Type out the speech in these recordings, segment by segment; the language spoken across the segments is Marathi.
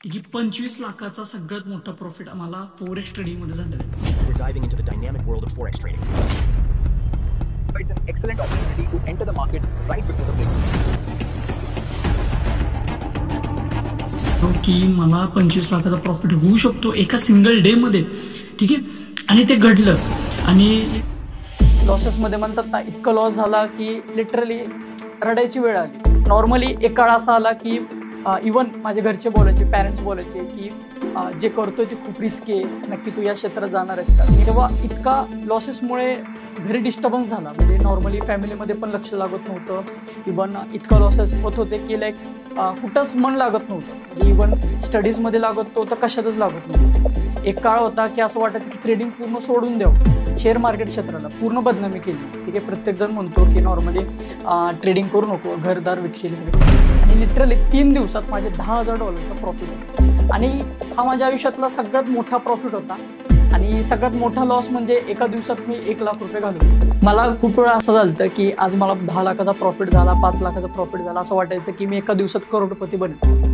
की 25 लाखाचा सगळ्यात मोठा प्रॉफिट आम्हाला फोरेक्स ट्रेडिंग मध्ये झालेला आहे. We're diving into the dynamic world of forex trading. It's an excellent opportunity to enter the market right before the break. की मला 25 लाखाचा प्रॉफिट होऊ शकतो एका सिंगल डे मध्ये, ठीक आहे. आणि ते घडलं. आणि लॉसेसमध्ये म्हणतात ना, इतकं लॉस झाला की लिटरली रडायची वेळ आली. नॉर्मली एक काळ असा आला की इवन माझे घरचे बोलायचे, पॅरेंट्स बोलायचे की जे करतोय ते खूप रिस्की आहे, नक्की तू या क्षेत्रात जाणार आहेस का. तेव्हा इतका लॉसेसमुळे घरी डिस्टर्बन्स झाला. म्हणजे नॉर्मली फॅमिलीमध्ये पण लक्ष लागत नव्हतं. इवन इतकं लॉसेस होत होते की लाईक कुठंच मन लागत नव्हतं. म्हणजे इवन स्टडीजमध्ये लागत नव्हतं, कशातच लागत नव्हतं. एक काळ होता की असं वाटायचं की ट्रेडिंग पूर्ण सोडून द्यावं. शेअर मार्केट क्षेत्राला पूर्ण बदनामी केली. ठीक आहे, प्रत्येकजण म्हणतो की नॉर्मली ट्रेडिंग करू नको, घरदार विकशील सगळे. आणि लिटरली 3 दिवसात माझे $10,000 प्रॉफिट होता. आणि हा माझ्या आयुष्यातला सगळ्यात मोठा प्रॉफिट होता. आणि सगळ्यात मोठा लॉस म्हणजे एका दिवसात मी 1 लाख रुपये घालवले. मला खूप वेळा असं झालं की आज मला 10 लाखाचा प्रॉफिट झाला, 5 लाखाचा प्रॉफिट झाला, असं वाटायचं की मी एका दिवसात करोडपती बनेन.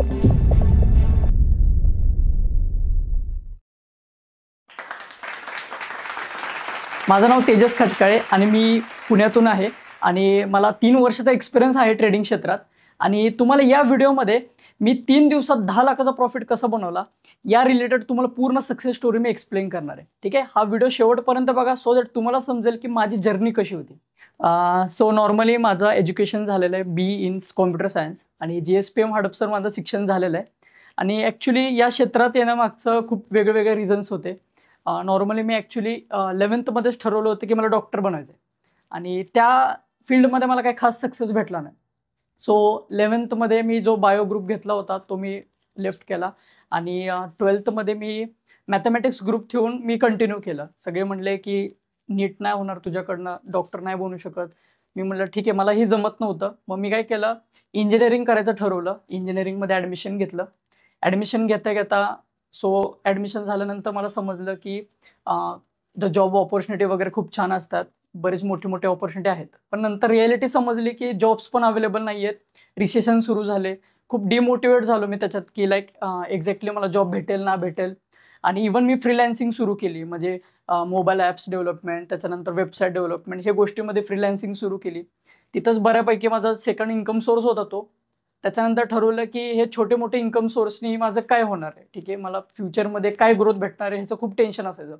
माझं नाव तेजस खटकाळे आणि मी पुण्यातून आहे. आणि मला 3 वर्षाचा एक्सपिरियन्स आहे ट्रेडिंग क्षेत्रात. आणि तुम्हाला या व्हिडिओमध्ये मी 3 दिवसात 10 लाखाचा प्रॉफिट कसा बनवला या रिलेटेड तुम्हाला पूर्ण सक्सेस स्टोरी मी एक्सप्लेन करणार आहे. ठीक आहे, हा व्हिडिओ शेवटपर्यंत बघा सो दॅट तुम्हाला समजेल की माझी जर्नी कशी होती. सो नॉर्मली माझं एज्युकेशन झालेलं आहे बी इन कॉम्प्युटर सायन्स आणि GSPM हडपसर माझं शिक्षण झालेलं आहे. आणि ॲक्च्युली या क्षेत्रात येण्यामागचं खूप वेगवेगळे रिझन्स होते. नॉर्मली मी ॲक्च्युली 11thमध्येच ठरवलं होतं की मला डॉक्टर बनायचं आहे. आणि त्या फील्डमध्ये मला काही खास सक्सेस भेटला नाही. सो 11thमध्ये मी जो बायो ग्रुप घेतला होता तो मी लेफ्ट केला. आणि 12thमध्ये मी मॅथमॅटिक्स ग्रुप ठेवून मी कंटिन्यू केलं. सगळे म्हणले की नीट नाही होणार तुझ्याकडनं, डॉक्टर नाही बनू शकत. मी म्हटलं ठीक आहे, मला ही जमत नव्हतं. मग मी काय केलं, इंजिनिअरिंग करायचं ठरवलं. इंजिनिअरिंगमध्ये ॲडमिशन घेतलं. ॲडमिशन घेता घेता ॲडमिशन झाल्यानंतर मला समजलं की जॉब ऑपॉर्च्युनिटी वगैरे खूप छान असतात, बरेच मोठे मोठे ऑपॉर्च्युनिटी आहेत. पण नंतर रिॲलिटी समजली की जॉब्स पण अवेलेबल नाही आहेत. रिसेशन सुरू झाले. खूप डिमोटिवेट झालो मी त्याच्यात की लाईक एक्झॅक्टली मला जॉब भेटेल ना भेटेल. आणि इवन मी फ्रीलॅन्सिंग सुरू केली. म्हणजे मोबाईल ॲप्स डेव्हलपमेंट, त्याच्यानंतर वेबसाईट डेव्हलपमेंट, हे गोष्टीमध्ये फ्रीलॅन्सिंग सुरू केली. तिथंच बऱ्यापैकी माझा सेकंड इन्कम सोर्स होता तो. त्याच्यानंतर ठरवलं की हे छोटे मोठे इन्कम सोर्सनी माझं काय होणार आहे. ठीक आहे, मला फ्युचरमध्ये काय ग्रोथ भेटणार आहे ह्याचं खूप टेन्शन असायचं.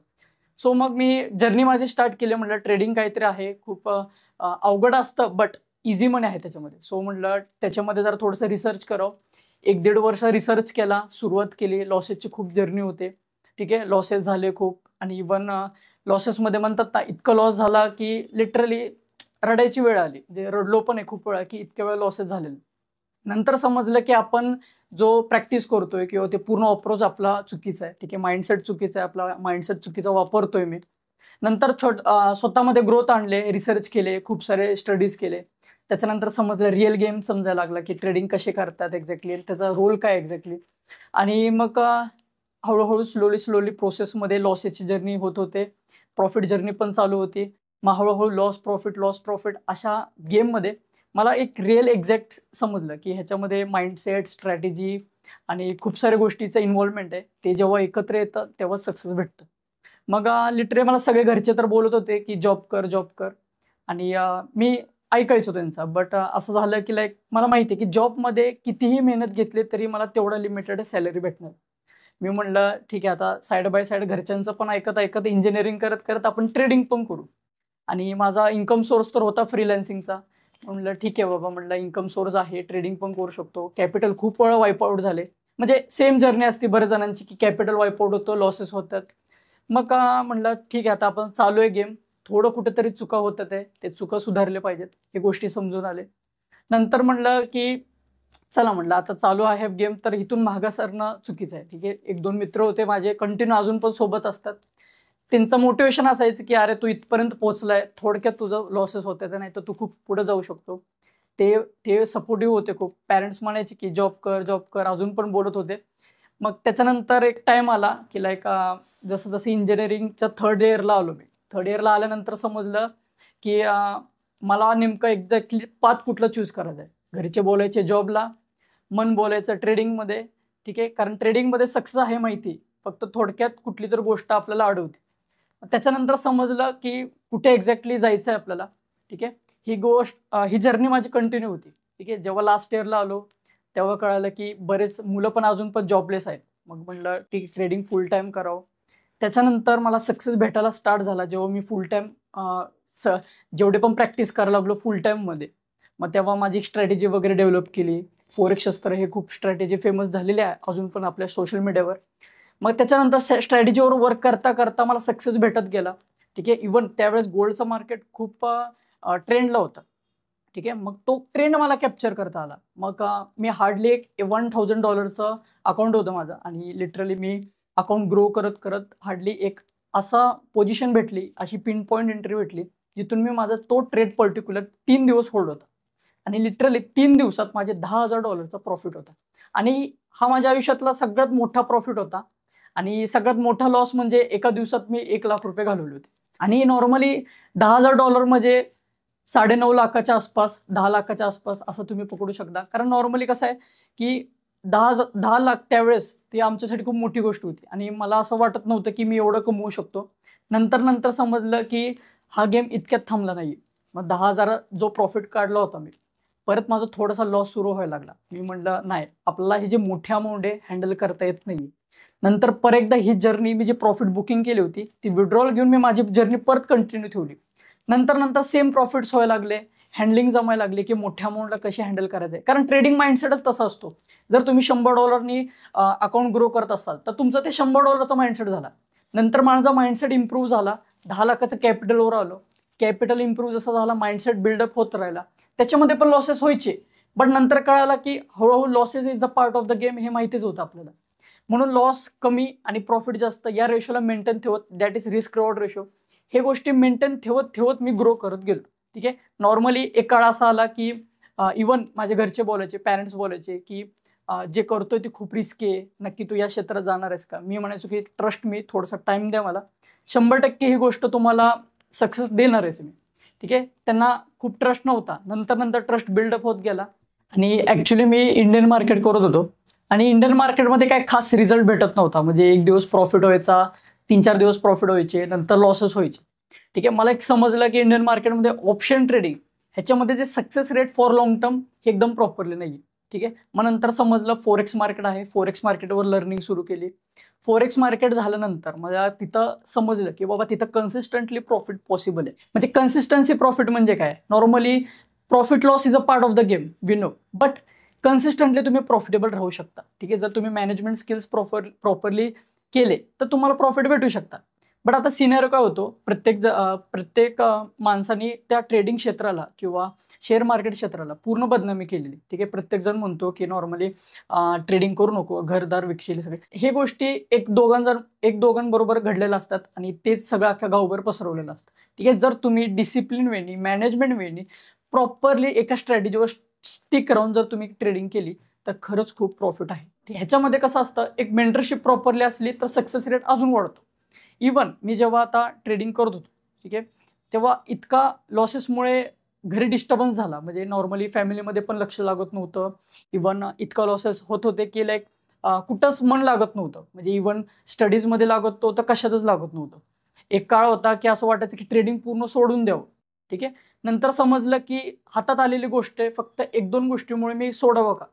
सो मग मी जर्नी माझी स्टार्ट केली. म्हटलं ट्रेडिंग काहीतरी आहे, खूप अवघड असतं बट इझी मनी आहे त्याच्यामध्ये. सो म्हटलं त्याच्यामध्ये जरा थोडंसं रिसर्च करावं. 1-1.5 वर्ष रिसर्च केला, सुरुवात केली. लॉसेसची खूप जर्नी होते. ठीक आहे, लॉसेस झाले खूप. आणि इवन लॉसेसमध्ये म्हणतात ना, इतकं लॉस झाला की लिटरली रडायची वेळ आली. म्हणजे रडलो पण आहे खूप वेळा की इतक्या वेळा लॉसेस झालेले. नंतर समजलं की आपण जो प्रॅक्टिस करतोय किंवा ते पूर्ण अप्रोच आपला चुकीचा आहे. ठीक आहे, माइंडसेट चुकीचा आहे, आपला माइंडसेट चुकीचा वापरतोय मी. नंतर स्वतःमध्ये ग्रोथ आणले, रिसर्च केले, खूप सारे स्टडीज केले. त्याच्यानंतर समजलं, रिअल गेम समजायला लागला की ट्रेडिंग कसे करतात एक्झॅक्टली, त्याचा रोल काय एक्झॅक्टली. आणि मग हळूहळू स्लोली प्रोसेसमध्ये लॉसेसची जर्नी होत होते, प्रॉफिट जर्नी पण चालू होती. मग हळूहळू लॉस प्रॉफिट अशा गेममध्ये मला एक रिअल एक्झॅक्ट समजलं की ह्याच्यामध्ये माइंडसेट, स्ट्रॅटेजी आणि खूप साऱ्या गोष्टीचं इन्व्हॉल्वमेंट आहे. ते जेव्हा एकत्र येतं तेव्हा सक्सेस भेटतं. मग लिटरली मला सगळे घरचे तर बोलत होते की जॉब कर. आणि मी ऐकायचो त्यांचा. बट असं झालं की लाईक मला माहिती आहे की जॉबमध्ये कितीही मेहनत घेतली तरी मला तेवढा लिमिटेड सॅलरी भेटणार. मी म्हटलं ठीक आहे, आता साईड बाय साईड घरच्यांचं पण ऐकत इंजिनिअरिंग करत आपण ट्रेडिंग पण करू. आणि माझा इन्कम सोर्स तर होता फ्रीलॅन्सिंगचा. म्हटलं ठीक आहे बाबा, म्हटलं इन्कम सोर्स आहे, ट्रेडिंग पण करू शकतो. कॅपिटल खूप वेळा वाईपआउट झाले. म्हणजे सेम जर्नी असते बऱ्याच जणांची की कॅपिटल वाईपआउट होतं, लॉसेस होतात. मग म्हटलं ठीक आहे, आता आपण चालू आहे गेम. थोडं कुठेतरी चुका होतात आहे, ते चुका सुधारले पाहिजेत, हे गोष्टी समजून आले. नंतर म्हटलं की चला, म्हटलं आता चालू आहे गेम तर इथून मागं सरणं चुकीचं आहे. ठीक आहे, 1-2 मित्र होते माझे कंटिन्यू अजून पण सोबत असतात. त्यांचं मोटिवेशन असायचं की अरे तू इथपर्यंत पोहोचलाय, थोडक्यात तुझं लॉसेस होते नाही तर तू खूप पुढे जाऊ शकतो. ते सपोर्टिव्ह होते खूप. पॅरेंट्स म्हणायचे की जॉब कर, अजून पण बोलत होते. मग त्याच्यानंतर एक टाइम आला की लाईक जसं इंजिनिअरिंगच्या 3rd इयरला आलो मी. 3rd इयरला आल्यानंतर समजलं की मला नेमकं एक्झॅक्टली पाथ कुठलं चूज करायचं आहे. घरचे बोलायचे जॉबला, मन बोलायचं ट्रेडिंगमध्ये. ठीक आहे, कारण ट्रेडिंगमध्ये सक्सेस आहे माहिती, फक्त थोडक्यात कुठली तर गोष्ट आपल्याला अडवते. त्याच्यानंतर समजलं की कुठे एक्झॅक्टली जायचं आहे आपल्याला. ठीक आहे, ही जर्नी माझी कंटिन्यू होती. ठीक आहे, जेव्हा लास्ट इयरला आलो तेव्हा कळालं की बरेच मुलं पण अजून पण जॉबलेस आहेत. मग म्हटलं ठीक, ट्रेडिंग फुल टाईम करावं. त्याच्यानंतर मला सक्सेस भेटायला स्टार्ट झाला जेव्हा मी फुल टाईम जेवढे पण प्रॅक्टिस करायला लागलो फुल टाईममध्ये. मग तेव्हा माझी स्ट्रॅटेजी वगैरे डेव्हलप केली. फोरेक्स शस्त्र हे खूप स्ट्रॅटेजी फेमस झालेले आहे अजून पण आपल्या सोशल मीडियावर. मग त्याच्यानंतर स्ट्रॅटेजीवर वर्क करता करता मला सक्सेस भेटत गेला. ठीक आहे, इव्हन त्यावेळेस गोल्डचं मार्केट खूप ट्रेंडला होतं. ठीक आहे, मग तो ट्रेंड मला कॅप्चर करता आला. मग मी हार्डली एक $1000 अकाउंट होतं माझं, आणि लिटरली मी अकाउंट ग्रो करत करत हार्डली एक असा पोझिशन भेटली, अशी पिन पॉईंट एंट्री भेटली जिथून मी माझा तो ट्रेड पर्टिक्युलर 3 दिवस होल्ड होता, आणि लिटरली 3 दिवसात माझे $10,000 प्रॉफिट होता. आणि हा माझ्या आयुष्यातला सगळ्यात मोठा प्रॉफिट होता. आणि सगळ्यात मोठा लॉस म्हणजे एका दिवसात मी ₹1,00,000 घालवले होते. आणि नॉर्मली $10,000 म्हणजे 9.5 लाखाच्या आसपास, 10 लाखाच्या आसपास असं तुम्ही पकडू शकता. कारण नॉर्मली कसं आहे की 10 लाख त्यावेळेस ती आमच्यासाठी खूप मोठी गोष्ट होती, आणि मला असं वाटत नव्हतं की मी एवढं कमवू शकतो. नंतर समजलं की हा गेम इतक्यात थांबला नाही. मग 10,000 जो प्रॉफिट काढला होता मी, परत माझा थोडासा लॉस सुरू व्हायला लागला. मी म्हटलं नाही, आपल्याला हे जे मोठे अमाऊंट आहे हँडल करता येत नाही. नंतर परत एकदा ही जर्नी, मी जी प्रॉफिट बुकिंग केली होती ती विड्रॉल घेऊन मी माझी जर्नी परत कंटिन्यू ठेवली. नंतर सेम प्रॉफिट्स व्हायला लागले, हँडलिंग जमायला लागले की मोठ्या अमाऊंटला कशी हँडल करायचं आहे. कारण ट्रेडिंग माइंडसेटच तसा असतो. जर तुम्ही $100 अकाउंट ग्रो करत असाल तर तुमचा ते $100 माइंडसेट झाला. नंतर माझा माइंडसेट इम्प्रूव्ह झाला, 10 लाखाचं कॅपिटलवर आलो. कॅपिटल इम्प्रूव्ह जसा झाला, माइंडसेट बिल्डअप होत राहिला. त्याच्यामध्ये पण लॉसेस व्हायचे, बट नंतर कळाला की हळूहळू losses is the part of the game, हे माहितीच होतं आपल्याला. म्हणून लॉस कमी आणि प्रॉफिट जास्त या रेशोला मेंटेन ठेवत, that is risk reward ratio, हे गोष्टी मेंटेन ठेवत मी ग्रो करत गेलो. ठीक आहे, नॉर्मली एक काळ असा आला की इवन माझे घरचे बोलायचे, पॅरेंट्स बोलायचे की जे करतोय ते खूप रिस्की आहे, नक्की तू या क्षेत्रात जाणार आहेस का. मी म्हणायचो की ट्रस्ट मी, थोडासा टाइम द्या मला, 100% ही गोष्ट तुम्हाला सक्सेस देणार आहे तुम्ही. ठीक आहे, त्यांना खूप ट्रस्ट नव्हता. नंतर ट्रस्ट बिल्डअप होत गेला. आणि ॲक्च्युली मी इंडियन मार्केट करत होतो, आणि इंडियन मार्केटमध्ये काय खास रिझल्ट भेटत नव्हता. म्हणजे एक दिवस प्रॉफिट व्हायचा, 3-4 दिवस प्रॉफिट व्हायचे, नंतर लॉसेस व्हायचे. ठीक आहे, मला एक समजलं की इंडियन मार्केटमध्ये ऑप्शन ट्रेडिंग ह्याच्यामध्ये जे success rate for long term हे एकदम प्रॉपरली नाही. ठीक आहे, मग नंतर समजलं फोरेक्स मार्केट आहे, फोरेक्स मार्केटवर लर्निंग सुरू केली. फोरेक्स मार्केट झाल्यानंतर मला तिथं समजलं की बाबा तिथं कन्सिस्टंटली प्रॉफिट पॉसिबल आहे. म्हणजे कन्सिस्टन्सी प्रॉफिट म्हणजे काय, normally profit loss is a part of the game, we know, but consistently तुम्ही प्रॉफिटेबल राहू शकता. ठीक आहे, जर तुम्ही मॅनेजमेंट स्किल्स प्रॉपरली केले तर तुम्हाला प्रॉफिट भेटू शकता. बट आता सिनेरियो काय होतो, प्रत्येक माणसाने त्या ट्रेडिंग क्षेत्राला किंवा शेअर मार्केट क्षेत्राला पूर्ण बदनामी केलेली. ठीक आहे, प्रत्येकजण म्हणतो की नॉर्मली ट्रेडिंग करू नको, घरदार विकशील, सगळे हे गोष्टी एक दोघांबरोबर घडलेल्या असतात, आणि तेच सगळं अख्ख्या गावभर पसरवलेलं असतं. ठीक आहे, जर तुम्ही डिसिप्लिन वेनी, मॅनेजमेंट वेनी प्रॉपरली एका स्ट्रॅटेजीवर स्टिक राहून जर तुम्ही ट्रेडिंग केली तर खरंच खूप प्रॉफिट आहे. ह्याच्यामध्ये कसं असतं, एक मेंटरशिप प्रॉपरली असली तर सक्सेस रेट अजून वाढतो. इवन मी जेव्हा आता ट्रेडिंग करत होतो, ठीक आहे, तेव्हा इतका लॉसेसमुळे घरी डिस्टर्बन्स झाला. म्हणजे नॉर्मली फॅमिलीमध्ये पण लक्ष लागत नव्हतं. इवन इतका लॉसेस होत होते की लाईक कुठंच मन लागत नव्हतं. म्हणजे इवन स्टडीजमध्ये लागत नव्हतं, कशातच लागत नव्हतं. एक काळ होता की असं वाटायचं की ट्रेडिंग पूर्ण सोडून द्यावं. ठीक आहे, नंतर समजलं की हातात आलेली गोष्ट आहे, फक्त 1-2 गोष्टीमुळे मी सोडावं का.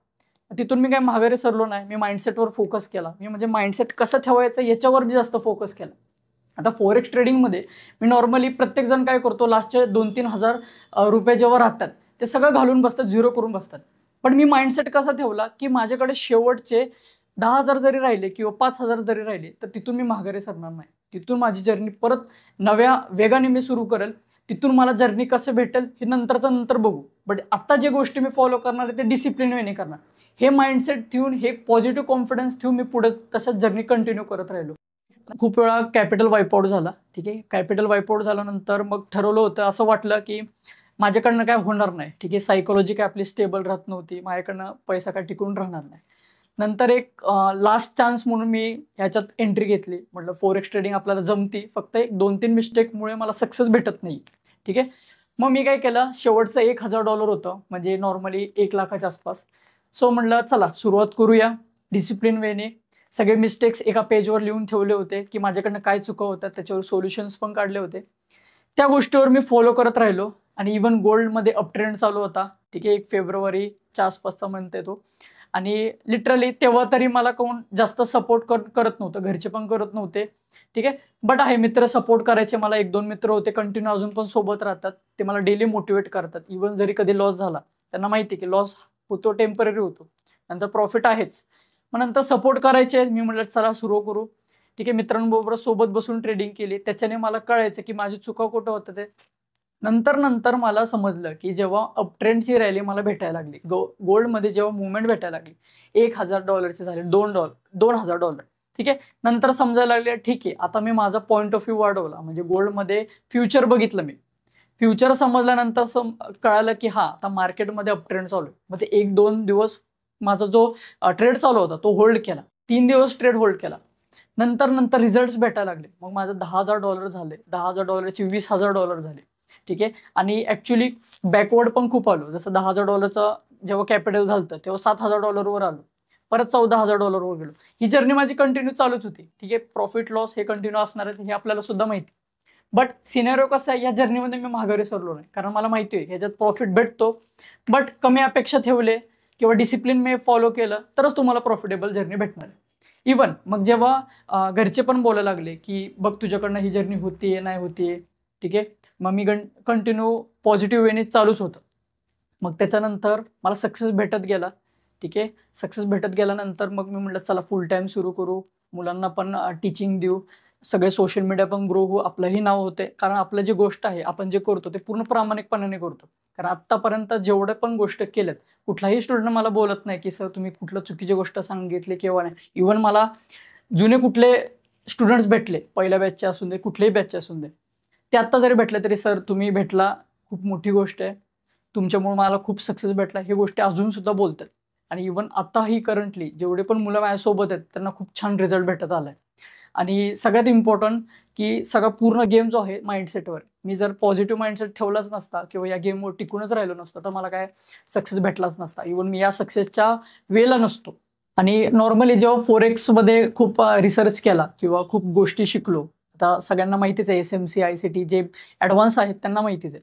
तिथून मी काय माघारी सरलो नाही, मी माइंडसेटवर फोकस केला. मी म्हणजे माइंडसेट कसं ठेवायचं याच्यावर जास्त फोकस केला. आता फोरेक्स ट्रेडिंगमध्ये मी नॉर्मली, प्रत्येकजण काय करतो, लास्टचे 2-3 हजार रुपये जेव्हा राहतात ते सगळं घालून बसतात, झिरो करून बसतात. पण मी माइंडसेट कसा ठेवला की माझ्याकडे शेवटचे 10,000 जरी राहिले किंवा 5,000 जरी राहिले तर तिथून मी माघारी सरणार नाही. तिथून माझी जर्नी परत नव्या वेगाने मी सुरू करेल. तिथून मला जर्नी कसं भेटेल हे नंतर बघू. बट आत्ता जे गोष्टी मी फॉलो करणार आहे ते डिसिप्लिन वेने करणार. हे माइंडसेट ठेवून, हे पॉझिटिव्ह कॉन्फिडन्स ठेवून मी पुढे तसंच जर्नी कंटिन्यू करत राहिलो. खूप वेळा कॅपिटल वाईपआउट झाला. ठीक आहे, कॅपिटल वाईपआउट झाल्यानंतर मग ठरवलं होतं, असं वाटलं की माझ्याकडनं काय होणार नाही. ठीक आहे, सायकोलॉजी काय आपली स्टेबल राहत नव्हती, माझ्याकडनं पैसा काय टिकून राहणार नाही. नंतर एक लास्ट चान्स म्हणून मी ह्याच्यात एंट्री घेतली. म्हटलं फोरेक्स ट्रेडिंग आपल्याला जमती, फक्त एक 2-3 मिस्टेकमुळे मला सक्सेस भेटत नाही. ठीक आहे, मग मी काय केलं, शेवटचं $1,000 होतं, म्हणजे नॉर्मली 1 लाखाच्या आसपास. सो म्हटलं चला सुरुवात करूया. डिसिप्लिन वेने सगळे मिस्टेक्स एका पेजवर लिहून ठेवले होते की माझ्याकडनं काय चुका होतात, त्याच्यावर सोल्युशन्स पण काढले होते. त्या गोष्टीवर मी फॉलो करत राहिलो आणि इवन गोल्डमध्ये अपट्रेंड चालू होता. ठीक आहे, 1 फेब्रुवारीच्या आसपासचा मंथ आहे तो. आणि लिटरली तेव्हा तरी मला कोण जास्त सपोर्ट करत नव्हतं, घरचे पण करत नव्हते. ठीक आहे, बट आहे मित्र सपोर्ट करायचे. मला 1-2 मित्र होते कंटिन्यू अजून पण सोबत राहतात. ते मला डेली मोटिवेट करतात. इवन जरी कधी लॉस झाला, त्यांना माहिती आहे की लॉस होतो, टेम्पररी होतो, नंतर प्रॉफिट आहेच. मग नंतर सपोर्ट करायचे. मी म्हटलं चला सुरू करू. ठीक आहे, मित्रांबरोबर सोबत बसून ट्रेडिंग केली. त्याच्याने मला कळायचं की माझी चुका कुठं होतं ते. नंतर मला समजलं की जेव्हा अपट्रेंडची रॅली मला भेटायला लागली, गोल्डमध्ये जेव्हा मुवमेंट भेटायला लागली, $1,000 झाले, $2,000. ठीक आहे, नंतर समजायला लागले ठीक आहे, आता मी माझा पॉईंट ऑफ व्ह्यू वाढवला. म्हणजे गोल्डमध्ये फ्युचर बघितलं मी. फ्युचर समजल्यानंतर कळालं की हा आता मार्केटमध्ये अपट्रेंड चालू आहे. मग ते 1-2 दिवस माझा जो ट्रेड चालू होता तो होल्ड केला. 3 दिवस ट्रेड होल्ड केला. नंतर रिझल्ट्स भेटायला लागले. मग माझं $10,000 झाले. $10,000चे $20,000 झाले. ठीक आहे, आणि ॲक्च्युली बॅकवर्ड पण खूप आलो. जसं $10,000चं जेव्हा कॅपिटल झालं तेव्हा $7,000वर आलो, परत $14,000वर गेलो. ही जर्नी माझी कंटिन्यू चालूच होती. ठीक आहे, प्रॉफिट लॉस हे कंटिन्यू असणारच हे आपल्याला सुद्धा माहिती. बट सिनेरिओ कसं आहे, या जर्नीमध्ये मी माघारी सरलो नाही, कारण मला माहिती आहे ह्याच्यात प्रॉफिट भेटतो. बट कमी अपेक्षा ठेवले किंवा डिसिप्लिन मी फॉलो केलं तरच तुम्हाला प्रॉफिटेबल जर्नी भेटणार आहे. इवन मग जेव्हा घरचे पण बोलायला लागले की बघ तुझ्याकडनं ही जर्नी होतीये नाही होतीये. ठीक आहे, मग मी कंटिन्यू पॉझिटिव्ह वेने चालूच होतं. मग त्याच्यानंतर मला सक्सेस भेटत गेला. ठीक आहे, सक्सेस भेटत गेल्यानंतर मग मी म्हटलं चला फुल टाईम सुरू करू, मुलांना पण टीचिंग देऊ, सगळे सोशल मीडिया पण ग्रो होऊ, आपलंही नाव होते. कारण आपलं जी गोष्ट आहे आपण जे करतो ते पूर्ण प्रामाणिकपणाने करतो. कारण आत्तापर्यंत जेवढे पण गोष्ट केल्यात, कुठलाही स्टुडंट मला बोलत नाही की सर तुम्ही कुठलं चुकीची गोष्ट सांगितली किंवा नाही. इवन मला जुने कुठले स्टुडंट्स भेटले, पहिल्या बॅचचे असून दे, कुठलेही बॅचचे असून दे, ते आत्ता जरी भेटले तरी सर तुम्ही भेटला, खूप मोठी गोष्ट आहे, तुमच्यामुळे मला खूप सक्सेस भेटला, ही गोष्टी अजून सुद्धा बोलतात. आणि इवन आताही करंटली जेवढे पण मुलं माझ्यासोबत आहेत त्यांना खूप छान रिझल्ट भेटत आलाय. आणि सगळ्यात इम्पॉर्टंट की सगळा पूर्ण गेम जो आहे माइंडसेटवर, मी जर पॉझिटिव्ह माइंडसेट ठेवलाच नसता किंवा या गेमवर टिकूनच राहिलो नसतं तर मला काय सक्सेस भेटलाच नसता. इवन मी या सक्सेसच्या वेला नसतो. आणि नॉर्मली जेव्हा फोरेक्समध्ये खूप रिसर्च केला किंवा खूप गोष्टी शिकलो, आता सगळ्यांना माहितीच आहे SMC ICT जे ॲडव्हान्स आहेत त्यांना माहितीच आहे.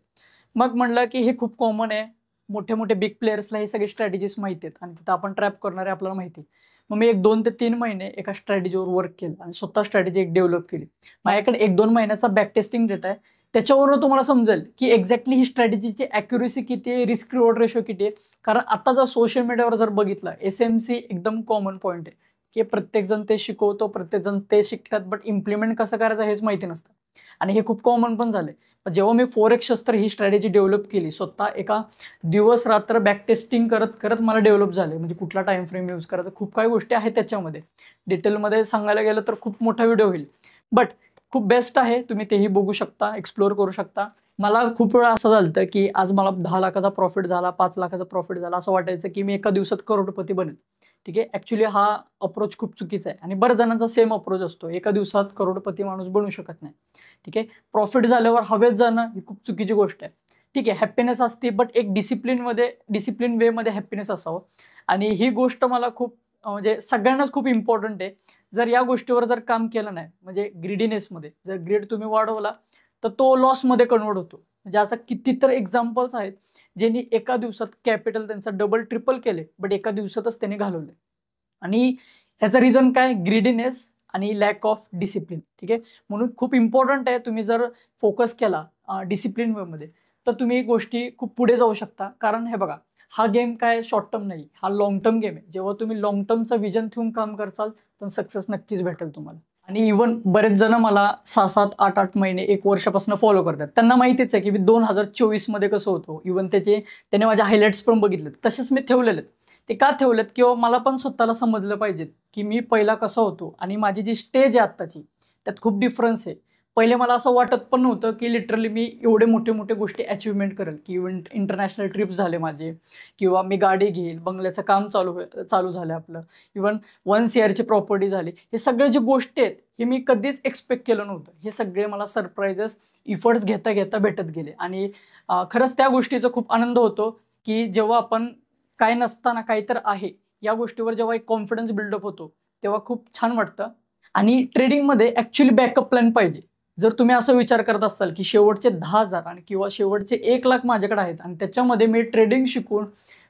मग म्हणलं की हे खूप कॉमन आहे, मोठे बिग प्लेयर्सला हे सगळे स्ट्रॅटेजीज माहिती आहेत आणि तिथं आपण ट्रॅप करणार आहे आपल्याला माहिती. मग मी 2 ते 3 महिने एका स्ट्रॅटेजीवर वर्क केलं आणि स्वतः स्ट्रॅटेजी एक डेव्हलप केली. माझ्याकडे 1-2 महिन्याचा बॅक टेस्टिंग डेटा आहे. त्याच्यावरून तुम्हाला समजेल की एक्झॅक्टली ही स्ट्रॅटेजीची ॲक्युरेसी किती आहे, रिस्क रिवॉर्ड रेशो किती आहे. कारण आता जर सोशल मीडियावर जर बघितलं, SMC एकदम कॉमन पॉईंट आहे की प्रत्येकजण ते शिकवतो, प्रत्येकजण ते शिकतात, बट इम्प्लिमेंट कसं करायचं हेच माहिती नसतं. आणि हे खूप कॉमन पण झाले. जेव्हा मी फोरेक्स शस्त्र ही स्ट्रॅटेजी डेव्हलप केली, स्वतः एका दिवस रात्र बॅक टेस्टिंग करत मला डेव्हलप झाले. म्हणजे कुठला टाइम फ्रेम यूज करायचा, खूप काही गोष्टी आहेत त्याच्यामध्ये. डिटेलमध्ये सांगायला गेलं तर खूप मोठा व्हिडिओ होईल, बट खूप बेस्ट आहे, तुम्ही तेही बघू शकता, एक्सप्लोर करू शकता. मला खूप वेळा असं झालं की आज मला 10 लाखाचा प्रॉफिट झाला, 5 लाखाचा प्रॉफिट झाला, असं वाटायचं की मी एका दिवसात करोडपती बनेल. ठीक आहे, ॲक्च्युली हा अप्रोच खूप चुकीचा आहे आणि बऱ्याच जणांचा सेम अप्रोच असतो, एका दिवसात करोडपती माणूस बनू शकत नाही. ठीक आहे, प्रॉफिट झाल्यावर हवेत जाणं ही खूप चुकीची गोष्ट आहे. ठीक आहे, हॅपीनेस असते, बट एक डिसिप्लिन वेमध्ये हॅपीनेस असावं. आणि ही गोष्ट मला खूप म्हणजे सगळ्यांनाच खूप इम्पॉर्टंट आहे. जर या गोष्टीवर जर काम केलं नाही, म्हणजे ग्रीडीनेसमध्ये जर ग्रीड तुम्ही वाढवला तर तो लॉसमध्ये कन्वर्ट होतो. म्हणजे असं कितीतर एक्झाम्पल्स आहेत ज्यांनी एका दिवसात कॅपिटल त्यांचा डबल ट्रिपल केले, बट एका दिवसातच त्यांनी घालवले. आणि ह्याचं रिझन काय, ग्रीडीनेस आणि लॅक ऑफ डिसिप्लिन. ठीक आहे, म्हणून खूप इम्पॉर्टंट आहे, तुम्ही जर फोकस केला डिसिप्लिन वेमध्ये तर तुम्ही गोष्टी खूप पुढे जाऊ शकता. कारण हे बघा, हा गेम काय शॉर्ट टर्म नाही, हा लॉंग टर्म गेम आहे. जेव्हा तुम्ही लॉंग टर्मचं विजन ठेवून काम करचाल तर सक्सेस नक्कीच भेटेल तुम्हाला. आणि इवन बरेच जण मला 6-7, 8-8 महिने, 1 वर्षापासून फॉलो करतात. त्यांना माहितीच आहे की मी 2024मध्ये कसं होतो. इवन त्याने माझे हायलाइट्स पण बघितले, तसेच मी ठेवलेले. ते का ठेवलेत किंवा मला पण स्वतःला समजलं पाहिजे की मी पहिला कसा होतो आणि माझी जी स्टेज आहे आत्ताची त्यात खूप डिफरन्स आहे. पहिले मला असं वाटत पण नव्हतं की लिटरली मी एवढे मोठे गोष्टी अचिव्हमेंट करेल, की इव्हन इंटरनॅशनल ट्रिप्स झाले माझे, किंवा मी गाडी घेईल, बंगल्याचं काम चालू झालं आपलं, इव्हन 1 CRची प्रॉपर्टी झाली. हे सगळे जे गोष्टी आहेत हे मी कधीच एक्सपेक्ट केलं नव्हतं. हे सगळे मला सरप्राईजेस इफर्ट्स घेता भेटत गेले. आणि खरंच त्या गोष्टीचा खूप आनंद होतो की जेव्हा आपण काय नसताना काहीतरी आहे या गोष्टीवर जेव्हा एक कॉन्फिडन्स बिल्डअप होतो तेव्हा खूप छान वाटतं. आणि ट्रेडिंगमध्ये ॲक्च्युली बॅकअप प्लॅन पाहिजे. जर तुम्ही असं विचार करत असाल की शेवटचे 10,000 आणि किंवा शेवटचे 1,00,000 माझ्याकडे आहेत आणि त्याच्यामध्ये मी ट्रेडिंग शिकून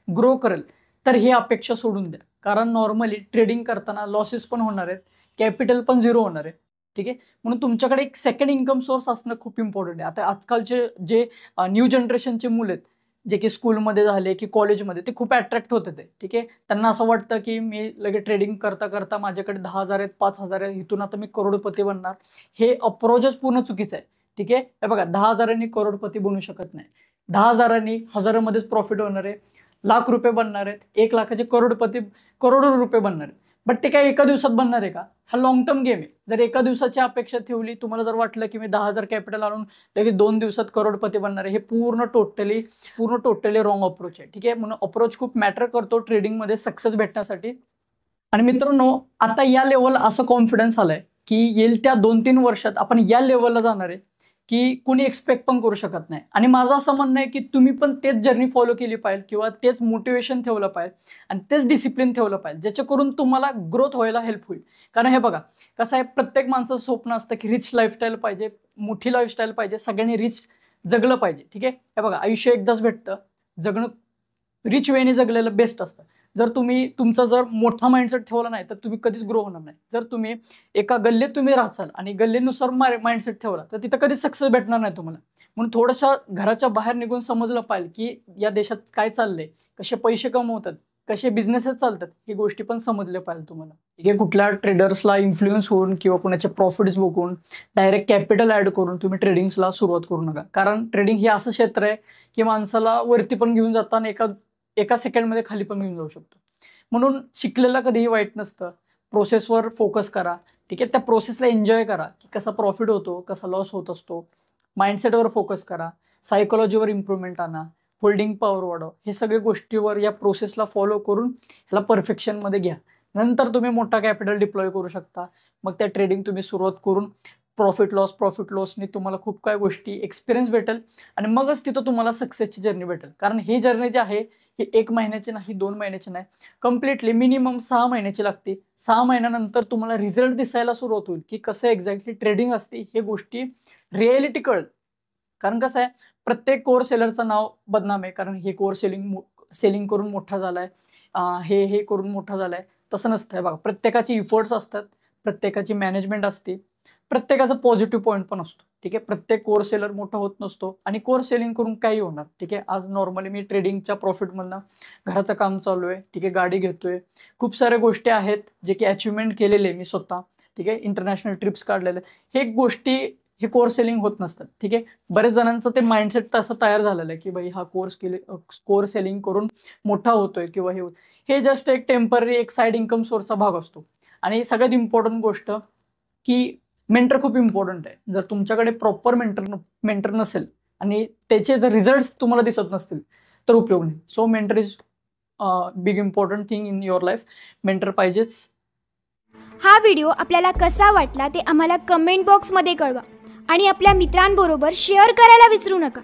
ग्रो करेल, तर ही अपेक्षा सोडून द्या. कारण नॉर्मली ट्रेडिंग करताना लॉसेस पण होणार आहेत, कॅपिटल पण झिरो होणार आहे. ठीक आहे, म्हणून तुमच्याकडे एक सेकंड इन्कम सोर्स असणं खूप इम्पॉर्टंट आहे. आता आजकालचे जे न्यू जनरेशनचे मुलं आहेत, जे की स्कूलमध्ये झाले की कॉलेजमध्ये, ते खूप अट्रॅक्ट होते ते. ठीक आहे, त्यांना असं वाटतं की मी लगेच ट्रेडिंग करता करता माझ्याकडे 10,000 आहेत, 5,000 आहेत, इथून आता मी करोडपती बनणार. हे अप्रोचच पूर्ण चुकीचं आहे. ठीक आहे, हे बघा, 10,000 करोडपती बनू शकत नाही. 10,000 हजारामध्येच प्रॉफिट होणार आहे, लाख रुपये बनणार आहेत, 1,00,000चे करोडो रुपये बनणार आहेत. बट ते काय एका दिवसात बनणार आहे का? हा लॉंग टर्म गेम आहे. जर एका दिवसाची अपेक्षा ठेवली, तुम्हाला जर वाटलं की मी 10,000 कॅपिटल आणून लगेच 2 दिवसात करोडपती बनणार आहे, हे पूर्ण टोटली रॉंग अप्रोच आहे. ठीक आहे, म्हणून अप्रोच खूप मॅटर करतो ट्रेडिंगमध्ये सक्सेस भेटण्यासाठी. आणि मित्रांनो, आता या लेवल असं कॉन्फिडन्स आलाय की येईल त्या 2-3 वर्षात आपण या लेवलला जाणार आहे की कुणी एक्सपेक्ट पण करू शकत नाही. आणि माझं असं म्हणणं आहे की तुम्ही पण तेच जर्नी फॉलो केली पाहिजे किंवा तेच मोटिवेशन ठेवलं पाहिजे आणि तेच डिसिप्लिन ठेवलं पाहिजे, ज्याच्याकरून तुम्हाला ग्रोथ व्हायला हेल्प होईल. कारण हे बघा, कसं आहे, प्रत्येक माणसाचं स्वप्न असतं की रिच लाईफस्टाईल पाहिजे, मोठी लाईफस्टाईल पाहिजे, सगळ्यांनी रिच जगलं पाहिजे. ठीक आहे, हे बघा, आयुष्य एकदाच भेटतं, जगणं रिच वेने जगलेलं बेस्ट असतं. जर तुम्ही तुमचा जर मोठा माइंडसेट ठेवला नाही तर तुम्ही कधीच ग्रो होणार नाही. जर तुम्ही एका गल्लीत तुम्ही राहचाल आणि गल्लीनुसार माइंडसेट ठेवला तर तिथं कधीच सक्सेस भेटणार नाही तुम्हाला. म्हणून थोडंसं घराच्या बाहेर निघून समजलं पाहिजे की या देशात काय चाललंय, कसे पैसे कमवतात, कसे बिझनेसेस चालतात, ही गोष्टी पण समजल्या पाहिजे तुम्हाला. ठीक आहे, कुठल्या ट्रेडर्सला इन्फ्लुएन्स होऊन किंवा कोणाचे प्रॉफिट्स बघून डायरेक्ट कॅपिटल ॲड करून तुम्ही ट्रेडिंग्सला सुरुवात करू नका. कारण ट्रेडिंग हे असं क्षेत्र आहे की माणसाला वरती पण घेऊन जाताना एका सेकंडमध्ये खाली पण घेऊन जाऊ शकतो. म्हणून शिकलेलं कधीही वाईट नसतं. प्रोसेसवर फोकस करा. ठीक आहे, त्या प्रोसेसला एन्जॉय करा की कसा प्रॉफिट होतो, कसा लॉस होत असतो. माइंडसेटवर फोकस करा, सायकोलॉजीवर इम्प्रूव्हमेंट आणा, होल्डिंग पॉवर वाढव. हे सगळे गोष्टीवर या प्रोसेसला फॉलो करून ह्याला परफेक्शनमध्ये घ्या. नंतर तुम्ही मोठा कॅपिटल डिप्लॉय करू शकता. मग त्या ट्रेडिंग तुम्ही सुरुवात करून प्रॉफिट लॉसने तुम्हाला खूप काय गोष्टी एक्सपिरियन्स भेटेल आणि मगच तिथं तुम्हाला सक्सेसची जर्नी भेटेल. कारण ही जर्नी जी आहे ही 1 महिन्याची नाही, 2 महिन्याची नाही, कम्प्लिटली मिनिमम 6 महिन्याची लागते. 6 महिन्यानंतर तुम्हाला रिझल्ट दिसायला सुरुवात होईल की कसं एक्झॅक्टली ट्रेडिंग असते, हे गोष्टी रिॲलिटी कळेल. कारण कसं आहे, प्रत्येक कोर सेलरचं नाव बदनाम आहे कारण हे कोर सेलिंग करून मोठा झालाय, हे करून मोठा झालाय. तसं नसतं. बघा, प्रत्येकाचे इफर्ट्स असतात, प्रत्येकाची मॅनेजमेंट असते, प्रत्येकाचा पॉझिटिव्ह पॉईंट पण असतो. ठीक आहे, प्रत्येक कोर सेलर मोठा होत नसतो आणि कोर सेलिंग करून काही होणार. ठीक आहे, आज नॉर्मली मी ट्रेडिंगच्या प्रॉफिटमधनं घराचं काम चालू आहे. ठीक आहे, गाडी घेतोय, खूप साऱ्या गोष्टी आहेत जे की अचिव्हमेंट केलेले मी स्वतः. ठीक आहे, इंटरनॅशनल ट्रिप्स काढलेले. हे कोर सेलिंग होत नसतात. ठीक आहे, बरेच जणांचं ते माइंडसेट तसं तयार झालेलं आहे की भाई हा कोर सेलिंग करून मोठा होतोय किंवा हे जस्ट एक टेम्पररी एक साईड इन्कम सोर्सचा भाग असतो. आणि सगळ्यात इम्पॉर्टंट गोष्ट की मेंटर खूप इम्पॉर्टंट आहे. जर तुमच्याकडे प्रॉपर मेंटर नसेल आणि त्याचे जर रिझल्ट्स तुम्हाला दिसत नसतील तर उपयोग नाही. So mentor is big important thing in your life. Mentor पाहिजेच. हा व्हिडिओ आपल्याला कसा वाटला ते आम्हाला कमेंट बॉक्समध्ये कळवा आणि आपल्या मित्रांबरोबर शेअर करायला विसरू नका.